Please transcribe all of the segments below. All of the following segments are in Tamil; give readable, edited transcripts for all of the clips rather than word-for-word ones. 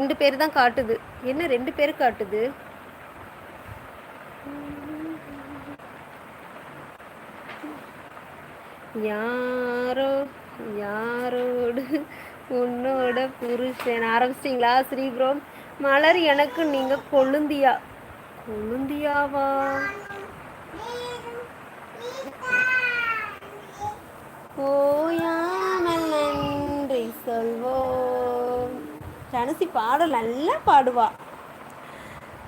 2 பேர் தான் காட்டுது. என்ன 2 பேர் காட்டுது? யாரோ யாரோடு உன்னோட புருஷன். ஆரம்பிச்சிட்டிங்களா ஸ்ரீ ப்ரோ? மலர் எனக்கு நீங்க கொழுந்தியா? கொழுந்தியாவா? ஓயாமல் நன்றி சொல்வோம். தனுசி பாடல் நல்லா பாடுவா.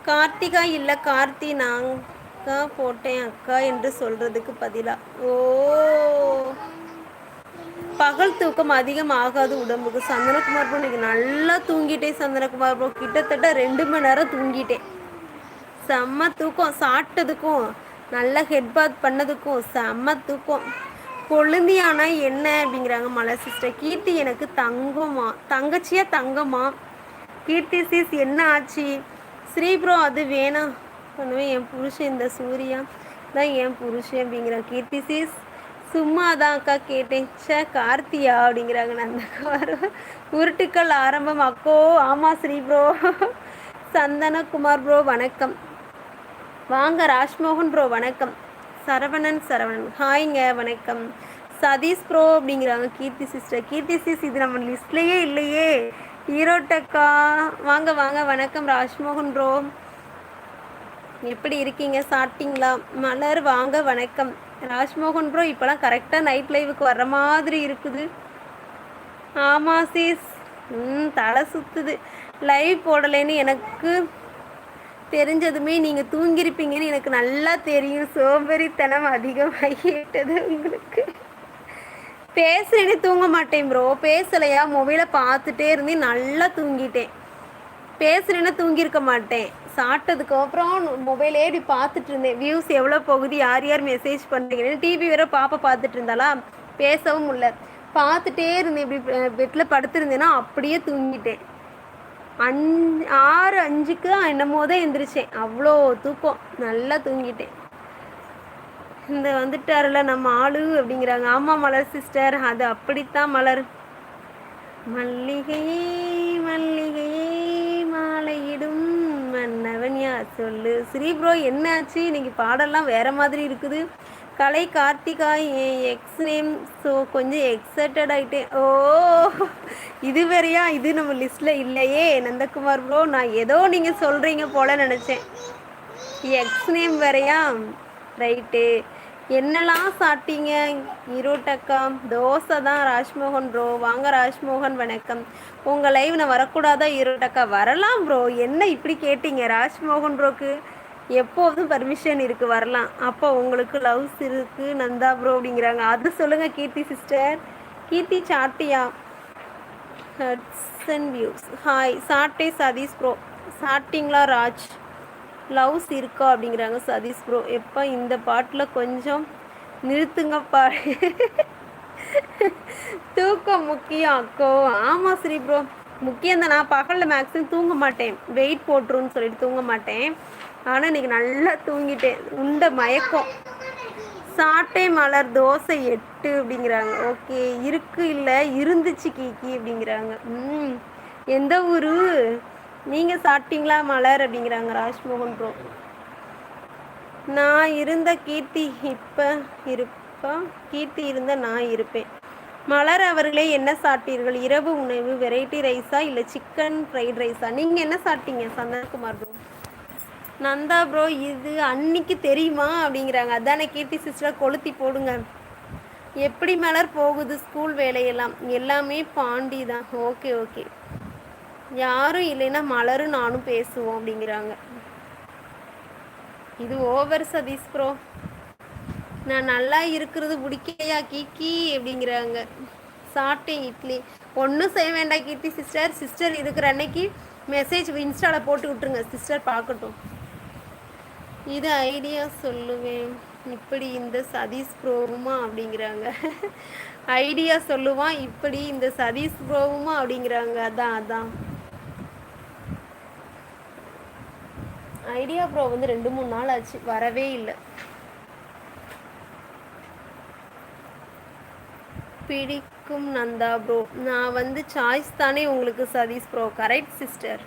கார்த்திகா இல்லை கார்த்தி, நாங்க போட்டேன் அக்கா என்று சொல்றதுக்கு பதிலா. ஓ, பகல் தூக்கம் அதிகம் ஆகாது உடம்புக்கு. சந்தனகுமார் ப்ரோ இன்னைக்கு நல்லா தூங்கிட்டேன். சந்தனகுமார் ப்ரோ கிட்டத்தட்ட 2 மணி நேரம் தூங்கிட்டேன். செம்ம தூக்கம். சாப்பிட்டதுக்கும் நல்லா ஹெட் பாத் பண்ணதுக்கும் செம்ம தூக்கம். கொழுந்தியானா என்ன அப்படிங்கிறாங்க மலர் சிஸ்டர். கீர்த்தி எனக்கு தங்கமா? தங்கச்சியா தங்கமா? கீர்த்தி சிஸ் என்ன ஆச்சு? ஸ்ரீ ப்ரோ அது வேணாம் பண்ணுவேன் என் புருஷன், இந்த சூர்யா தான் என் புருஷன் அப்படிங்கிறாங்க. கீர்த்தி சிஸ் சும்மா தான் அக்கா கேட்டேன். சே கார்த்தியா அப்படிங்கிறாங்க. நந்தகுமார் உருட்டுக்கள் ஆரம்பம் அக்கோ. ஆமாம் ஸ்ரீ ப்ரோ. சந்தனகுமார் ப்ரோ வணக்கம் வாங்க. ராஜ்மோகன் ப்ரோ வணக்கம். சரவணன் ஹாய்ங்க வணக்கம். சதீஷ் ப்ரோ அப்படிங்கிறாங்க கீர்த்தி சிஸ்டர். கீர்த்தி சிஸ் இது நம்ம லிஸ்ட்லேயே இல்லையே. ஈரோட்டக்கா வாங்க வாங்க. வணக்கம் ராஜ்மோகன் ப்ரோ, எப்படி இருக்கீங்க? சாப்பிட்டீங்களா? மலர் வாங்க வணக்கம். ராஜ்மோகன் ப்ரோ இப்போலாம் கரெக்டாக நைட் லைவுக்கு வர்ற மாதிரி இருக்குது. ஆமாம் சிஸ். தலை சுற்றுது. லைவ் போடலைன்னு எனக்கு தெரிஞ்சதுமே நீங்கள் தூங்கியிருப்பீங்கன்னு எனக்கு நல்லா தெரியும். சோம்பேறித்தனம் அதிகமாகிட்டது உங்களுக்கு. பேசுறேன்னு தூங்க மாட்டேன் ப்ரோ. பேசலையா மொபைலை பார்த்துட்டே இருந்தேன், நல்லா தூங்கிட்டேன். பேசுறேன்னா தூங்கியிருக்க மாட்டேன். சாப்பிட்டதுக்கு அப்புறம் மொபைலே இப்படி பார்த்துட்டு இருந்தேன். வியூஸ் எவ்வளோ போகுது, யார் யார் மெசேஜ் பண்ணுறீங்கன்னு. டிவி வேற பாப்பா பார்த்துட்டு இருந்தாலா, பேசவும் இல்லை. பார்த்துட்டே இருந்தேன். இப்படி பெட்டில் படுத்துருந்தேன்னா அப்படியே தூங்கிட்டேன். 6:05க்கு என்னமோ தான் எந்திரிச்சேன். அவ்வளோ தூக்கம். நல்லா தூங்கிட்டேன். இந்த வந்துட்டார்ல நம்ம ஆளு அப்படிங்கிறாங்க. ஆமாம் மலர் சிஸ்டர், அது அப்படித்தான் மலர். மல்லிகையே மல்லிகையே மாலையிடும் மன்னவன் யார் சொல்லு. ஸ்ரீ ப்ரோ என்னாச்சு இன்னைக்கு? பாடெல்லாம் வேற மாதிரி இருக்குது. கலை Karthika N X name. So கொஞ்சம் எக்ஸைட்டட் ஆகிட்டேன். ஓ, இது வேறையா? இது நம்ம லிஸ்ட்டில் இல்லையே நந்தகுமார் ப்ரோ. நான் ஏதோ நீங்கள் சொல்கிறீங்க போல நினச்சேன். எக்ஸ் நேம் வேறையா? ரைட்டு. என்னெல்லாம் சாப்பிட்டீங்க? ஈரோட்டக்கா தோசை தான். ராஜ்மோகன் ப்ரோ வாங்க. ராஜ்மோகன் வணக்கம். உங்கள் லைவ் நான் வரக்கூடாதா? ஈரோட்டக்கா வரலாம் ப்ரோ. என்ன இப்படி கேட்டீங்க? ராஜ்மோகன் ப்ரோக்கு எப்போதும் பர்மிஷன் இருக்குது, வரலாம். அப்போ உங்களுக்கு லவ்ஸ் இருக்குது நந்தா ப்ரோ அப்படிங்கிறாங்க. அது சொல்லுங்கள் கீர்த்தி சிஸ்டர். கீர்த்தி சாட்டியா? Hudson views hi. சாட்டே சதீஷ் ப்ரோ. சாப்பிட்டீங்களா ராஜ்? லவ்ஸ் இருக்கா அப்படிங்கிறாங்க சதீஷ் ப்ரோ. எப்போ இந்த பாட்டில் கொஞ்சம் நிறுத்துங்கப்பா. தூக்கம் முக்கியம் அக்கோ. ஆமாம் ஸ்ரீ ப்ரோ முக்கியம் தான். நான் பகலில் மேக்ஸிமம் தூங்க மாட்டேன், வெயிட் போட்டுருன்னு சொல்லிட்டு தூங்க மாட்டேன். ஆனால் இன்னைக்கு நல்லா தூங்கிட்டேன். உண்ட மயக்கம். சாட்டை மலர் தோசை 8 அப்படிங்கிறாங்க. ஓகே இருக்கு இல்லை இருந்துச்சு கீக்கி அப்படிங்கிறாங்க. எந்த ஊரு? நீங்கள் சாப்பிட்டீங்களா மலர் அப்படிங்கிறாங்க ராஜ்மோகன் ப்ரோ. நான் இருந்த கீர்த்தி இப்போ இருப்பா. கீர்த்தி இருந்த நான் இருப்பேன். மலர் அவர்களே என்ன சாப்பிட்டீர்கள்? இரவு உணவு வெரைட்டி ரைஸா இல்லை சிக்கன் ஃப்ரைட் ரைஸா? நீங்கள் என்ன சாப்பிட்டீங்க சந்தனகுமார் ப்ரோ? நந்தா ப்ரோ இது அன்னைக்கு தெரியுமா அப்படிங்கிறாங்க. அதானே கீர்த்தி சிஸ்டர், கொளுத்தி போடுங்க. எப்படி மலர் போகுது ஸ்கூல் வேலையெல்லாம்? எல்லாமே பாண்டி தான். Okay okay. யாரும் இல்லைன்னா மலரும் நானும் பேசுவோம் அப்படிங்கிறாங்க. இது ஓவர் சதீஷ் ப்ரோ. நான் நல்லா இருக்கிறது பிடிக்கலையா கீக்கி அப்படிங்கிறாங்க. சாப்பிட்டேன் இட்லி. ஒன்றும் செய்ய வேண்டாம் கீர்த்தி சிஸ்டர். சிஸ்டர் இருக்கிற அன்னைக்கு மெசேஜ் இன்ஸ்டாவில் போட்டு விட்ருங்க, சிஸ்டர் பார்க்கட்டும். இது ஐடியா சொல்லுவேன் இப்படி இந்த சதீஷ் ப்ரோவுமா அப்படிங்கிறாங்க. ஐடியா சொல்லுவான் இப்படி இந்த சதீஷ் ப்ரோவுமா அப்படிங்கிறாங்க. அதான் அதான் ஐடியா ப்ரோ வந்து 2-3 நாள் ஆச்சு, வரவே இல்லை. பிடிக்கும் நந்தா ப்ரோ. நான் வந்து சாய்ஸ் தானே உங்களுக்கு சதீஷ் ப்ரோ. Correct sister.